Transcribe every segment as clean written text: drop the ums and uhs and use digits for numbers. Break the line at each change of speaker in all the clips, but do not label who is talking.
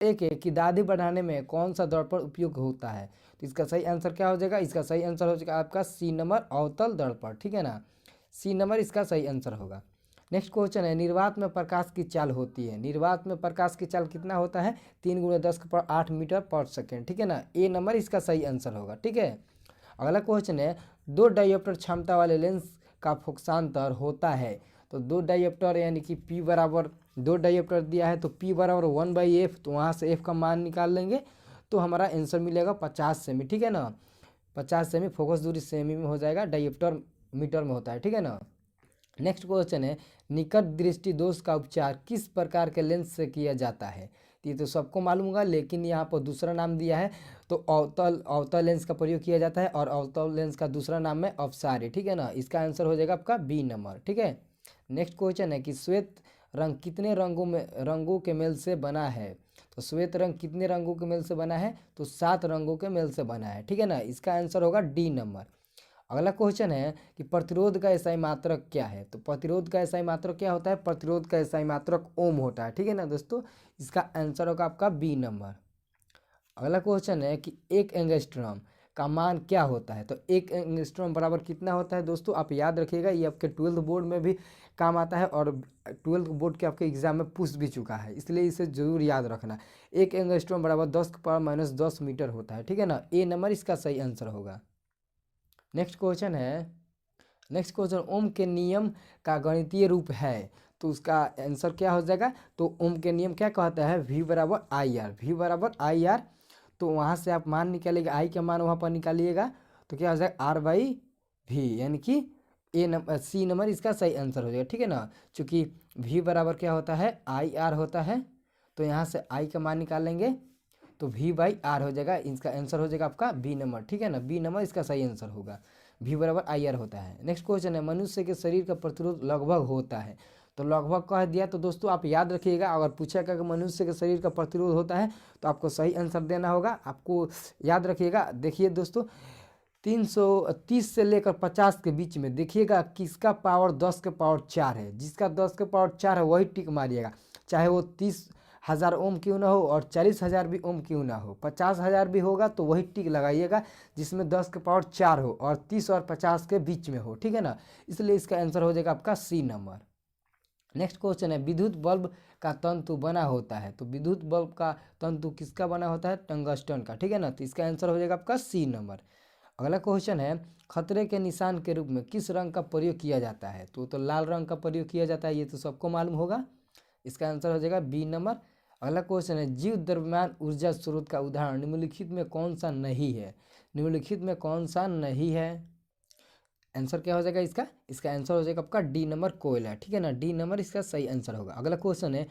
एक है कि दाढ़ी बढ़ाने में कौन सा दर्पण उपयोग होता है? तो इसका सही आंसर क्या हो जाएगा? इसका सही आंसर हो जाएगा आपका सी नंबर, अवतल दर्पण। ठीक है ना, सी नंबर इसका सही आंसर होगा। नेक्स्ट क्वेश्चन है, निर्वात में प्रकाश की चाल होती है। निर्वात में प्रकाश की चाल कितना होता है? 3 × 10⁸ मीटर पर सेकेंड। ठीक है ना, ए नंबर इसका सही आंसर होगा। ठीक है, अगला क्वेश्चन है, दो डायोप्टर क्षमता वाले लेंस का फोकसांतर होता है। तो दो डायोप्टर यानी कि P बराबर, दो डायोप्टर दिया है तो P बराबर 1/f, तो वहाँ से f का मान निकाल लेंगे तो हमारा आंसर मिलेगा 50 सेमी। ठीक है ना, 50 सेमी, फोकस दूरी सेमी में हो जाएगा, डायोप्टर मीटर में होता है। ठीक है ना। नेक्स्ट क्वेश्चन है, निकट दृष्टि दोष का उपचार किस प्रकार के लेंस से किया जाता है? ये तो सबको मालूम होगा, लेकिन यहाँ पर दूसरा नाम दिया है, तो अवतल लेंस का प्रयोग किया जाता है और अवतल लेंस का दूसरा नाम है अपसारी। ठीक है ना, इसका आंसर हो जाएगा आपका बी नंबर। ठीक है, नेक्स्ट क्वेश्चन है कि श्वेत रंग कितने रंगों के मेल से बना है? तो श्वेत रंग कितने रंगों के मेल से बना है? तो 7 रंगों के मेल से बना है। ठीक है ना, इसका आंसर होगा डी नंबर। अगला क्वेश्चन है कि प्रतिरोध का एसआई मात्रक क्या है? तो प्रतिरोध का एसआई मात्रक क्या होता है? प्रतिरोध का एसआई मात्रक ओम होता है। ठीक है ना दोस्तों, इसका आंसर होगा आपका बी नंबर। अगला क्वेश्चन है कि एक एंगस्ट्रॉम का मान क्या होता है? तो एक एंगस्ट्रॉम बराबर कितना होता है? दोस्तों आप याद रखिएगा, ये आपके 12th बोर्ड में भी काम आता है और 12th बोर्ड के आपके एग्जाम में पूछ भी चुका है, इसलिए इसे जरूर याद रखना। एक एंगस्ट्रॉम बराबर 10⁻−10 मीटर होता है। ठीक है ना, ए नंबर इसका सही आंसर होगा। नेक्स्ट क्वेश्चन है, नेक्स्ट क्वेश्चन, ओम के नियम का गणितीय रूप है, तो उसका आंसर क्या हो जाएगा? तो ओम के नियम क्या कहता है? V बराबर आई आर, V बराबर आई आर। तो वहाँ से आप मान निकालिएगा, आई का मान वहाँ पर निकालिएगा तो क्या हो जाएगा? R/V, यानी कि ए नंबर, सी नंबर इसका सही आंसर हो जाएगा। ठीक है ना, चूँकि V बराबर क्या होता है? IR होता है, तो यहाँ से आई का मान निकालेंगे तो V/R हो जाएगा, इसका आंसर हो जाएगा आपका बी नंबर। ठीक है ना, बी नंबर इसका सही आंसर होगा, V बराबर IR होता है। नेक्स्ट क्वेश्चन है, मनुष्य के शरीर का प्रतिरोध लगभग होता है। तो लगभग कह दिया, तो दोस्तों आप याद रखिएगा, अगर पूछेगा कि मनुष्य के शरीर का प्रतिरोध होता है तो आपको सही आंसर देना होगा। आपको याद रखिएगा, देखिए दोस्तों 330 से लेकर 50 के बीच में देखिएगा किसका पावर 10⁻4 है। जिसका 10⁻4 है वही टिक मारिएगा, चाहे वो 30,000 ओम क्यों ना हो और 40,000 भी ओम क्यों ना हो, 50,000 भी होगा तो वही टिक लगाइएगा जिसमें 10⁻4 हो और 30 और 50 के बीच में हो। ठीक है ना, इसलिए इसका आंसर हो जाएगा आपका सी नंबर। नेक्स्ट क्वेश्चन है, विद्युत बल्ब का तंतु बना होता है। तो विद्युत बल्ब का तंतु किसका बना होता है? टंगस्टन का। ठीक है ना, तो इसका आंसर हो जाएगा आपका सी नंबर। अगला क्वेश्चन है, खतरे के निशान के रूप में किस रंग का प्रयोग किया जाता है? तो लाल रंग का प्रयोग किया जाता है, ये तो सबको मालूम होगा, इसका आंसर हो जाएगा बी नंबर। अगला क्वेश्चन है, जीव द्रव्यमान ऊर्जा स्रोत का उदाहरण निम्नलिखित में कौन सा नहीं है? निम्नलिखित में कौन सा नहीं है? आंसर क्या हो जाएगा इसका? इसका आंसर हो जाएगा आपका डी नंबर, कोयला। ठीक है ना, डी नंबर इसका सही आंसर होगा। अगला क्वेश्चन है,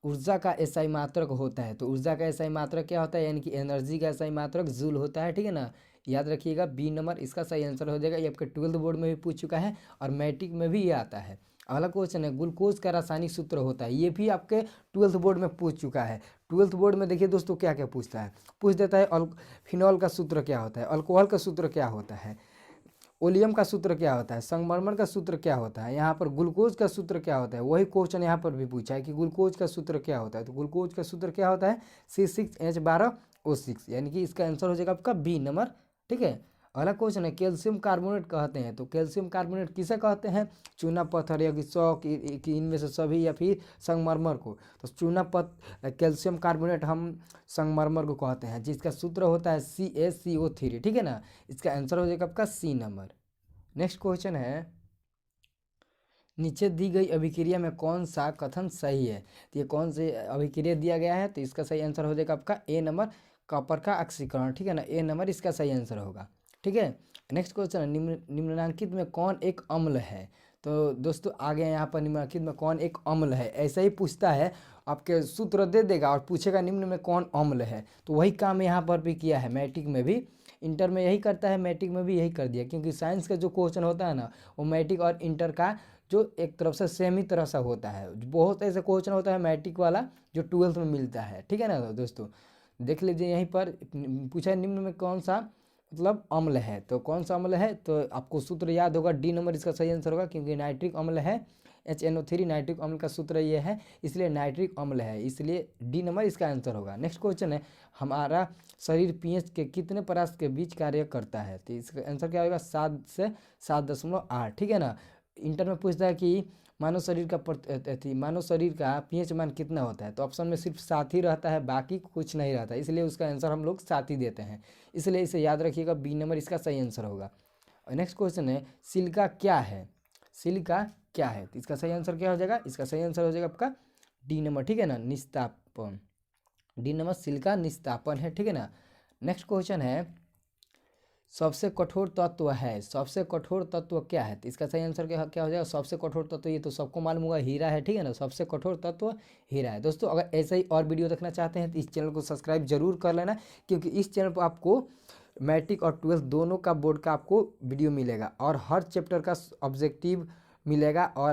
ऊर्जा का एसआई मात्रक होता है। तो ऊर्जा का एसआई मात्रक क्या होता है? यानी कि एनर्जी का एसआई मात्रक जूल होता है। ठीक है ना, याद रखिएगा, बी नंबर इसका सही आंसर हो जाएगा। ये आपके 12th बोर्ड में भी पूछ चुका है और मैट्रिक में भी ये आता है। अगला क्वेश्चन है, ग्लूकोज का रासायनिक सूत्र होता है। ये भी आपके 12th बोर्ड में पूछ चुका है। 12th बोर्ड में देखिए दोस्तों क्या क्या पूछता है, पूछ देता है फिनॉल का सूत्र क्या होता है, अल्कोहल का सूत्र क्या होता है, ओलियम का सूत्र क्या होता है, संगमरमर का सूत्र क्या होता है, यहाँ पर ग्लूकोज का सूत्र क्या होता है। वही क्वेश्चन यहाँ पर भी पूछा है कि ग्लूकोज का सूत्र क्या होता है। तो ग्लूकोज का सूत्र क्या होता है? C6H12O6, यानी कि इसका आंसर हो जाएगा आपका बी नंबर। ठीक है, अगला क्वेश्चन है, कैल्शियम कार्बोनेट कहते हैं। तो कैल्शियम कार्बोनेट किसे कहते हैं? चूना पत्थर या कि चौक, इनमें से सभी, या फिर संगमरमर को। तो चूना कैल्शियम कार्बोनेट हम संगमरमर को कहते हैं, जिसका सूत्र होता है CaCO3। ठीक है ना, इसका आंसर हो जाएगा आपका सी नंबर। नेक्स्ट क्वेश्चन है, नीचे दी गई अभिक्रिया में कौन सा कथन सही है? तो ये कौन से अभिक्रिया दिया गया है? तो इसका सही आंसर हो जाएगा आपका ए नंबर, कॉपर का ऑक्सीकरण। ठीक है ना, ए नंबर इसका सही आंसर होगा। ठीक है, नेक्स्ट क्वेश्चन है, निम्नलिखित में कौन एक अम्ल है? तो दोस्तों आगे यहाँ पर निम्नलिखित में कौन एक अम्ल है, ऐसा ही पूछता है, आपके सूत्र दे देगा और पूछेगा निम्न में कौन अम्ल है। तो वही काम यहाँ पर भी किया है, मैट्रिक में भी, इंटर में यही करता है, मैट्रिक में भी यही कर दिया, क्योंकि साइंस का जो क्वेश्चन होता है ना, वो मैट्रिक और इंटर का जो एक तरफ से सेम ही तरह सा होता है। बहुत ऐसे क्वेश्चन होता है मैट्रिक वाला जो 12th में मिलता है। ठीक है ना दोस्तों, देख लीजिए यहीं पर पूछा है, निम्न में कौन सा मतलब अम्ल है। तो कौन सा अम्ल है? तो आपको सूत्र याद होगा, डी नंबर इसका सही आंसर होगा, क्योंकि नाइट्रिक अम्ल है, HNO3 नाइट्रिक अम्ल का सूत्र ये है, इसलिए नाइट्रिक अम्ल है, इसलिए डी नंबर इसका आंसर होगा। नेक्स्ट क्वेश्चन है, हमारा शरीर pH के कितने परास के बीच कार्य करता है? तो इसका आंसर क्या होगा? 7 से 7.8, ठीक है ना। इंटर में पूछता है कि मानव शरीर का pH मान कितना होता है, तो ऑप्शन में सिर्फ 7 ही रहता है, बाकी कुछ नहीं रहता, इसलिए उसका आंसर हम लोग 7 ही देते हैं, इसलिए इसे याद रखिएगा, बी नंबर इसका सही आंसर होगा। नेक्स्ट क्वेश्चन है, सिलिका क्या है? सिलिका क्या है? तो इसका सही आंसर क्या हो जाएगा? इसका सही आंसर हो जाएगा आपका डी नंबर, ठीक है ना, निस्तापन। डी नंबर सिलिका निस्तापन है, ठीक है ना। नेक्स्ट क्वेश्चन है, सबसे कठोर तत्व है, सबसे कठोर तत्व क्या है? तो इसका सही आंसर क्या हो जाएगा? सबसे कठोर तत्व ये तो सबको मालूम होगा, हीरा है, ठीक है ना। सबसे कठोर तत्व हीरा है। दोस्तों अगर ऐसे ही और वीडियो देखना चाहते हैं तो इस चैनल को सब्सक्राइब जरूर कर लेना, क्योंकि इस चैनल पर आपको मैट्रिक और 12th दोनों का बोर्ड का आपको वीडियो मिलेगा और हर चैप्टर का ऑब्जेक्टिव मिलेगा और